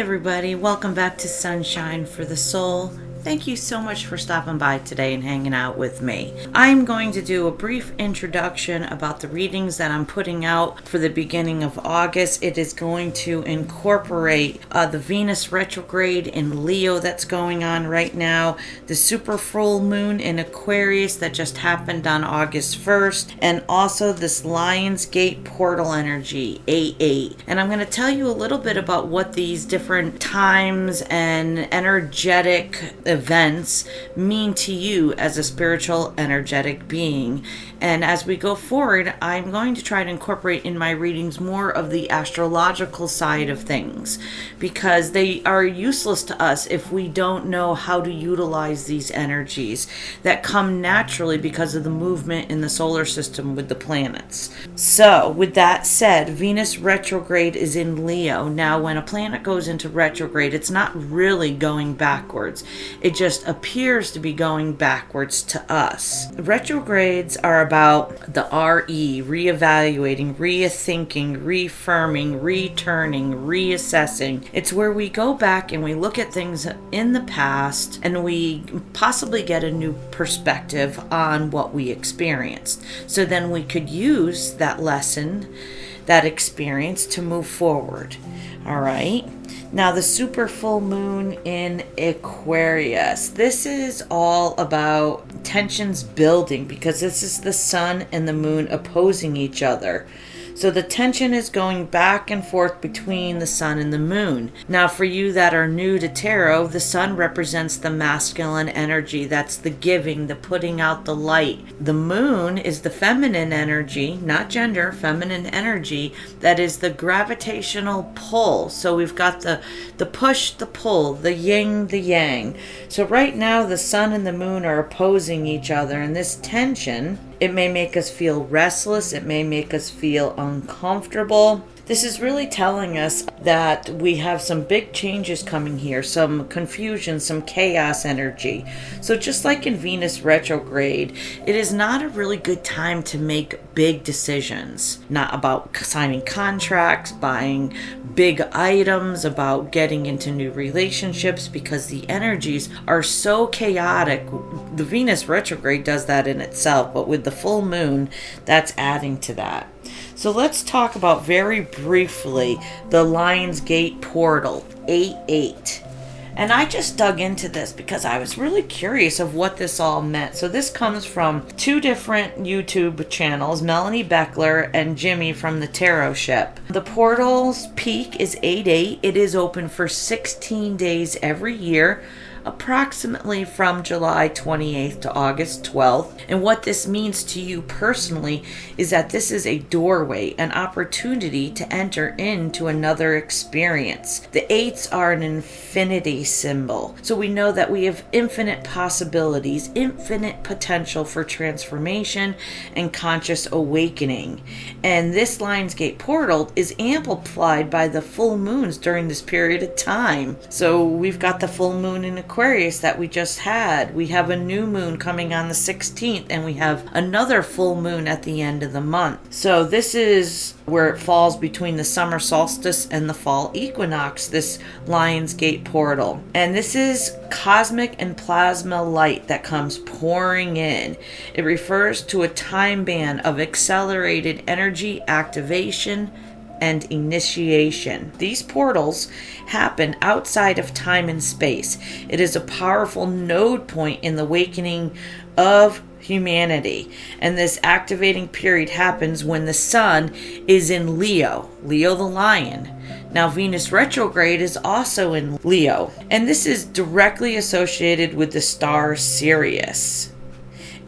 everybody. Welcome back to Sunshine for the Soul. Thank you so much for stopping by today and hanging out with me. I'm going to do a brief introduction about the readings that I'm putting out for the beginning of August. It is going to incorporate the Venus retrograde in Leo that's going on right now, the super full moon in Aquarius that just happened on August 1st, and also this Lion's Gate portal energy, 8-8. And I'm going to tell you a little bit about what these different times and energetic events mean to you as a spiritual energetic being. And as we go forward, I'm going to try to incorporate in my readings more of the astrological side of things, because they are useless to us if we don't know how to utilize these energies that come naturally because of the movement in the solar system with the planets. So with that said, Venus retrograde is in Leo. Now when a planet goes into retrograde, it's not really going backwards. It just appears to be going backwards to us. Retrogrades are about the RE, reevaluating, rethinking, reaffirming, returning, reassessing. It's where we go back and we look at things in the past and we possibly get a new perspective on what we experienced. So then we could use that lesson, that experience to move forward. All right. Now the super full moon in Aquarius. This is all about tensions building because this is the sun and the moon opposing each other. So the tension is going back and forth between the sun and the moon. Now for you that are new to tarot, the sun represents the masculine energy. That's the giving, the putting out the light. The moon is the feminine energy, not gender, feminine energy. That is the gravitational pull. So we've got the push, the pull, the yin, the yang. So right now the sun and the moon are opposing each other, and this tension, it may make us feel restless. It may make us feel uncomfortable. This is really telling us that we have some big changes coming here, some confusion, some chaos energy. So just like in Venus retrograde, it is not a really good time to make big decisions. Not about signing contracts, buying big items, about getting into new relationships, because the energies are so chaotic. The Venus retrograde does that in itself, but with the full moon, that's adding to that. So let's talk about very briefly the Lion's Gate portal, 8-8. And I just dug into this because I was really curious of what this all meant. So this comes from two different YouTube channels, Melanie Beckler and Jimmy from the Tarot Ship. The portal's peak is 8-8. It is open for 16 days every year, approximately from July 28th to August 12th. And what this means to you personally is that this is a doorway, an opportunity to enter into another experience. The eights are an infinity symbol. So we know that we have infinite possibilities, infinite potential for transformation and conscious awakening. And this Lion's Gate portal is amplified by the full moons during this period of time. So we've got the full moon in Aquarius that we just had. We have a new moon coming on the 16th, and we have another full moon at the end of the month. So this is where it falls between the summer solstice and the fall equinox, this Lion's Gate portal. And this is cosmic and plasma light that comes pouring in. It refers to a time band of accelerated energy activation and initiation. These portals happen outside of time and space. It is a powerful node point in the awakening of humanity. And this activating period happens when the sun is in Leo, Leo the lion. Now Venus retrograde is also in Leo, and this is directly associated with the star Sirius.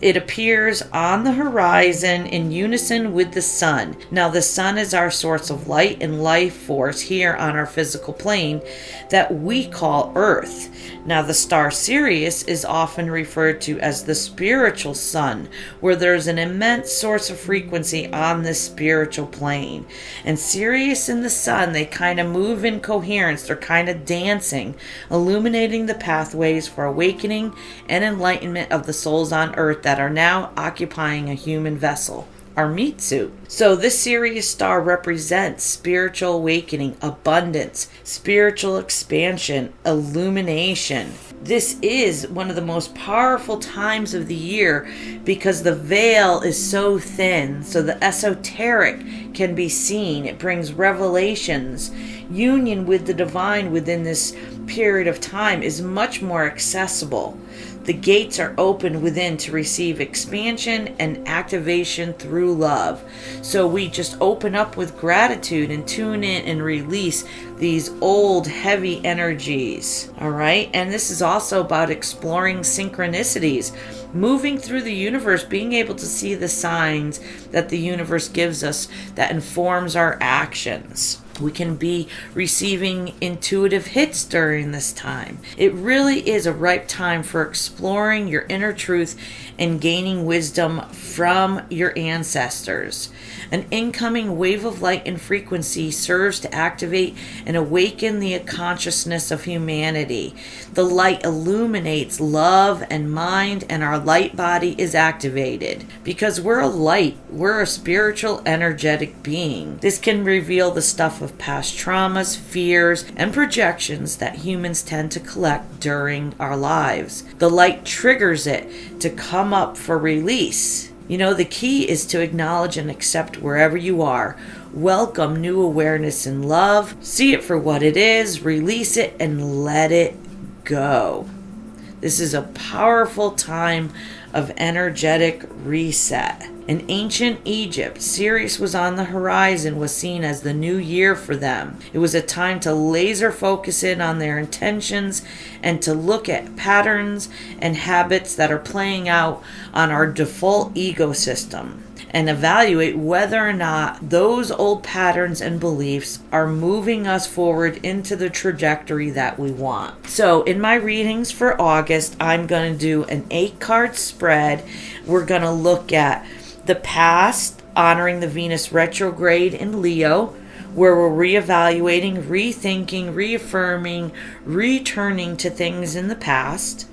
It appears on the horizon in unison with the sun. Now the sun is our source of light and life force here on our physical plane that we call Earth. Now the star Sirius is often referred to as the spiritual sun, where there's an immense source of frequency on this spiritual plane. And Sirius and the sun, they kind of move in coherence. They're kind of dancing, illuminating the pathways for awakening and enlightenment of the souls on Earth that are now occupying a human vessel. our meat suit. So this Sirius star represents spiritual awakening, abundance, spiritual expansion, illumination. This is one of the most powerful times of the year because the veil is so thin, so the esoteric can be seen. It brings revelations. Union with the divine within this period of time is much more accessible. The gates are open within to receive expansion and activation through love. So we just open up with gratitude and tune in and release these old heavy energies. All right. And this is also about exploring synchronicities, moving through the universe, being able to see the signs that the universe gives us that informs our actions. We can be receiving intuitive hits during this time. It really is a ripe time for exploring your inner truth and gaining wisdom from your ancestors. An incoming wave of light and frequency serves to activate and awaken the consciousness of humanity. The light illuminates love and mind, and our light body is activated. Because we're a light, we're a spiritual, energetic being. This can reveal the stuff of past traumas, fears, and projections that humans tend to collect during our lives. The light triggers it to come up for release. You know, the key is to acknowledge and accept wherever you are. Welcome new awareness and love. See it for what it is, release it, and let it go. This is a powerful time of energetic reset. In ancient Egypt, Sirius was on the horizon, was seen as the new year for them. It was a time to laser focus in on their intentions and to look at patterns and habits that are playing out on our default ego system and evaluate whether or not those old patterns and beliefs are moving us forward into the trajectory that we want. So in my readings for August, I'm going to do an 8-card spread. We're going to look at the past, honoring the Venus retrograde in Leo, where we're reevaluating, rethinking, reaffirming, returning to things in the past.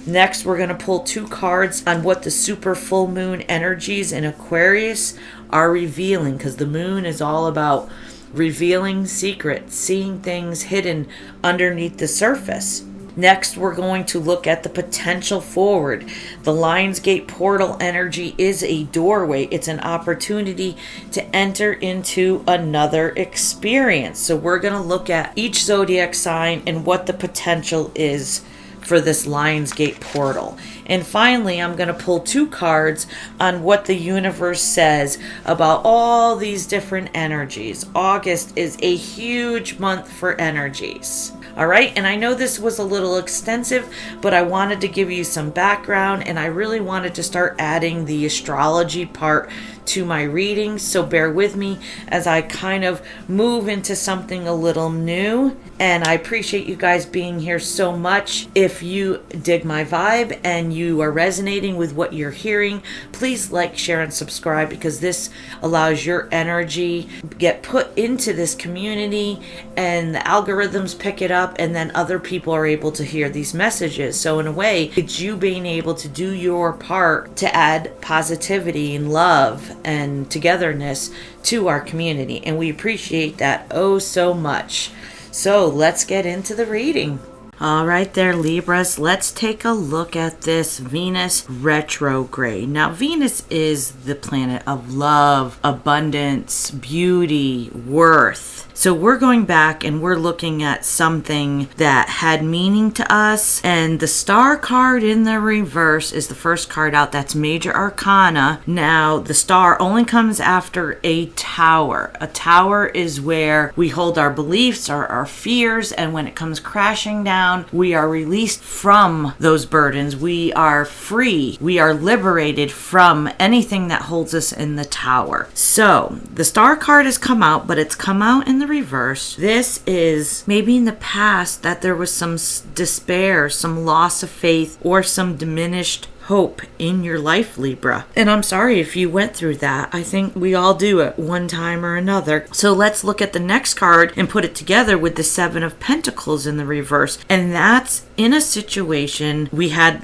Next, we're going to pull 2 cards on what the super full moon energies in Aquarius are revealing, because the moon is all about revealing secrets, seeing things hidden underneath the surface. Next, we're going to look at the potential forward. The Lionsgate portal energy is a doorway. It's an opportunity to enter into another experience. So we're going to look at each zodiac sign and what the potential is for this Lionsgate portal. And finally, I'm going to pull 2 cards on what the universe says about all these different energies. August is a huge month for energies. All right, and I know this was a little extensive, but I wanted to give you some background, and I really wanted to start adding the astrology part to my readings, so bear with me as I kind of move into something a little new. And I appreciate you guys being here so much. If you dig my vibe and you are resonating with what you're hearing, please like, share, and subscribe, because this allows your energy get put into this community and the algorithms pick it up, and then other people are able to hear these messages. So in a way, it's you being able to do your part to add positivity and love and togetherness to our community, and we appreciate that oh so much. So let's get into the reading. All right there, Libras, let's take a look at this Venus retrograde. Now, Venus is the planet of love, abundance, beauty, worth. So we're going back and we're looking at something that had meaning to us. And the star card in the reverse is the first card out. That's Major Arcana. Now, the star only comes after a tower. A tower is where we hold our beliefs, our fears, and when it comes crashing down, we are released from those burdens. We are free. We are liberated from anything that holds us in the tower. So the star card has come out, but it's come out in the reverse. This is maybe in the past that there was some despair, some loss of faith, or some diminished hope in your life, Libra. And I'm sorry if you went through that. I think we all do at one time or another. So let's look at the next card and put it together with the Seven of Pentacles in the reverse. And that's in a situation we had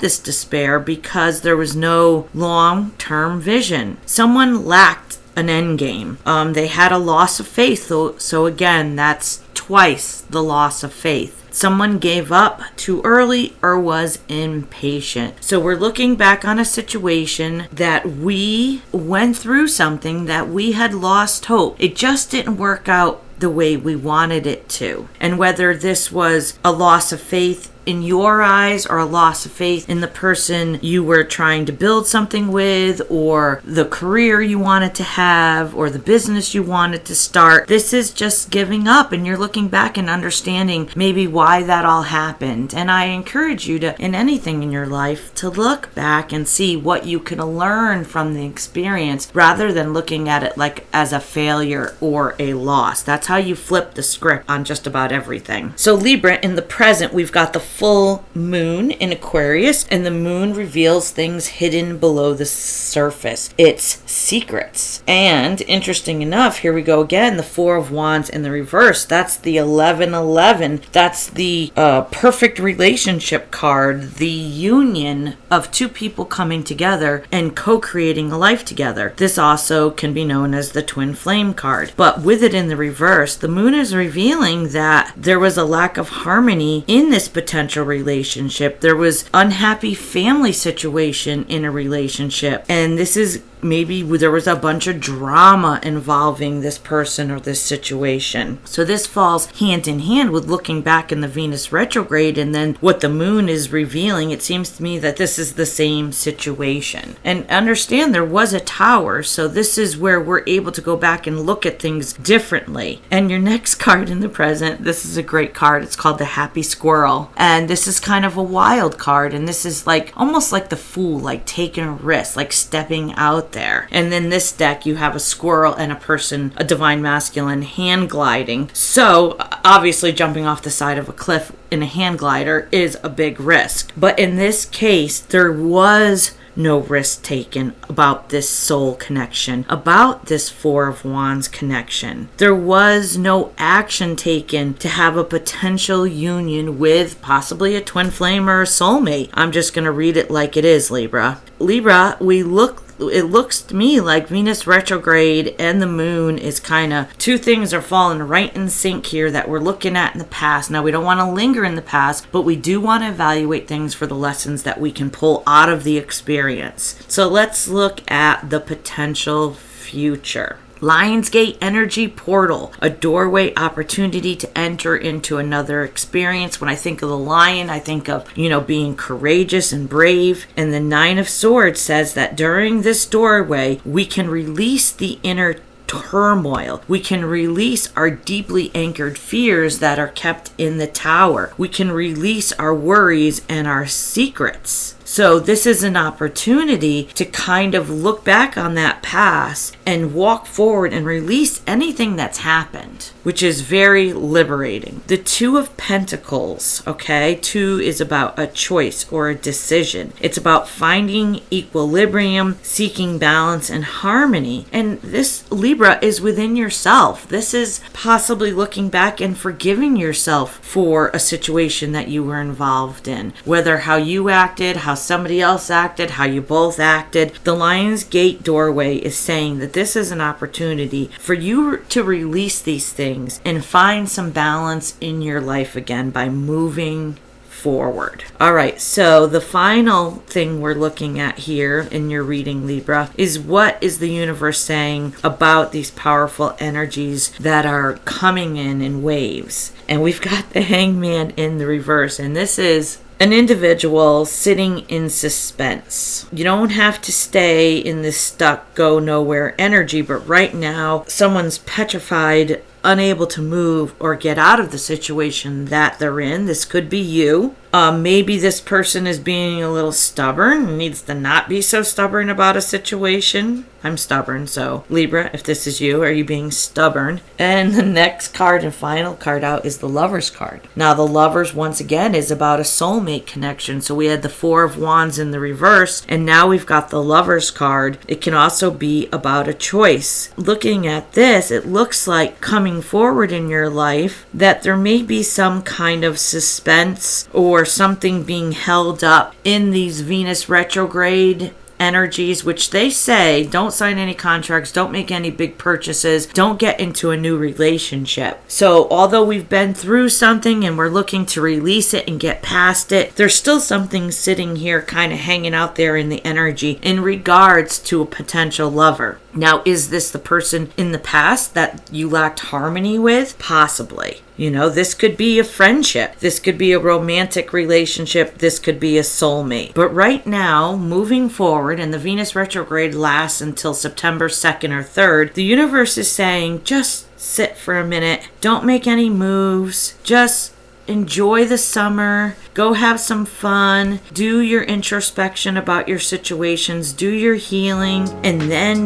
this despair because there was no long-term vision. Someone lacked an end game. They had a loss of faith. So again, that's twice the loss of faith. Someone gave up too early or was impatient. So we're looking back on a situation that we went through something that we had lost hope. It just didn't work out the way we wanted it to. And whether this was a loss of faith in your eyes or a loss of faith in the person you were trying to build something with, or the career you wanted to have, or the business you wanted to start, this is just giving up, and you're looking back and understanding maybe why that all happened. And I encourage you to, in anything in your life, to look back and see what you can learn from the experience rather than looking at it like as a failure or a loss. That's how you flip the script on just about everything. So Libra, in the present, we've got the full moon in Aquarius, and the moon reveals things hidden below the surface. It's secrets. And interesting enough, here we go again, the Four of Wands in the reverse. That's the 1111. That's the perfect relationship card, the union of two people coming together and co-creating a life together. This also can be known as the twin flame card. But with it in the reverse, the moon is revealing that there was a lack of harmony in this potential relationship. There was unhappy family situation in a relationship, and this is maybe there was a bunch of drama involving this person or this situation. So this falls hand in hand with looking back in the Venus retrograde and then what the moon is revealing. It seems to me that this is the same situation. And understand there was a tower, so this is where we're able to go back and look at things differently. And your next card in the present, this is a great card. It's called the Happy Squirrel. And this is kind of a wild card, and this is like almost like the Fool, like taking a risk, like stepping out there. And then this deck, you have a squirrel and a person, a divine masculine, hand gliding. So obviously jumping off the side of a cliff in a hand glider is a big risk. But in this case, there was no risk taken about this soul connection, about this Four of Wands connection. There was no action taken to have a potential union with possibly a twin flame or a soulmate. I'm just going to read it like it is, Libra. Libra, it looks to me like Venus retrograde and the moon is kind of, two things are falling right in sync here that we're looking at in the past. Now, we don't want to linger in the past, but we do want to evaluate things for the lessons that we can pull out of the experience. So let's look at the potential future. Lionsgate energy portal, a doorway opportunity to enter into another experience. When I think of the lion, I think of, being courageous and brave. And the Nine of Swords says that during this doorway, we can release the inner turmoil. We can release our deeply anchored fears that are kept in the tower. We can release our worries and our secrets. So this is an opportunity to kind of look back on that past and walk forward and release anything that's happened, which is very liberating. The Two of Pentacles, okay? Two is about a choice or a decision. It's about finding equilibrium, seeking balance and harmony. And this, Libra, is within yourself. This is possibly looking back and forgiving yourself for a situation that you were involved in, whether how you acted, how somebody else acted, how you both acted. The Lion's Gate doorway is saying that this is an opportunity for you to release these things and find some balance in your life again by moving forward. All right, so the final thing we're looking at here in your reading, Libra, is what is the universe saying about these powerful energies that are coming in waves. And we've got the Hangman in the reverse, and this is an individual sitting in suspense. You don't have to stay in this stuck, go nowhere energy, but right now someone's petrified, unable to move or get out of the situation that they're in. This could be you. Maybe this person is being a little stubborn and needs to not be so stubborn about a situation. I'm stubborn, so Libra, if this is you, are you being stubborn? And the next card and final card out is the Lovers card. Now, the Lovers, once again, is about a soulmate connection. So we had the Four of Wands in the reverse, and now we've got the Lovers card. It can also be about a choice. Looking at this, it looks like coming forward in your life that there may be some kind of suspense or something being held up in these Venus retrograde energies, which they say don't sign any contracts, don't make any big purchases, don't get into a new relationship. So although we've been through something and we're looking to release it and get past it, there's still something sitting here kind of hanging out there in the energy in regards to a potential lover. Now, is this the person in the past that you lacked harmony with? Possibly. This could be a friendship. This could be a romantic relationship. This could be a soulmate. But right now, moving forward, and the Venus retrograde lasts until September 2nd or 3rd, the universe is saying, just sit for a minute. Don't make any moves. Just enjoy the summer, go have some fun, do your introspection about your situations, do your healing, and then,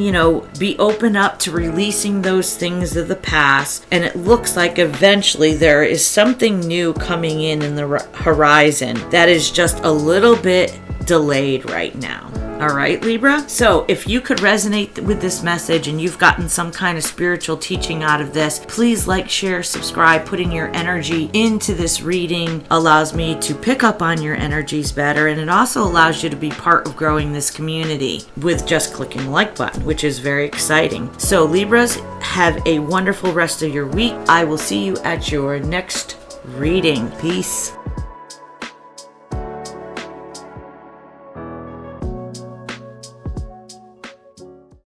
be open up to releasing those things of the past. And it looks like eventually there is something new coming in the horizon that is just a little bit delayed right now. All right, Libra? So if you could resonate with this message and you've gotten some kind of spiritual teaching out of this, please like, share, subscribe. Putting your energy into this reading allows me to pick up on your energies better, and it also allows you to be part of growing this community with just clicking the like button, which is very exciting. So Libras, have a wonderful rest of your week. I will see you at your next reading. Peace.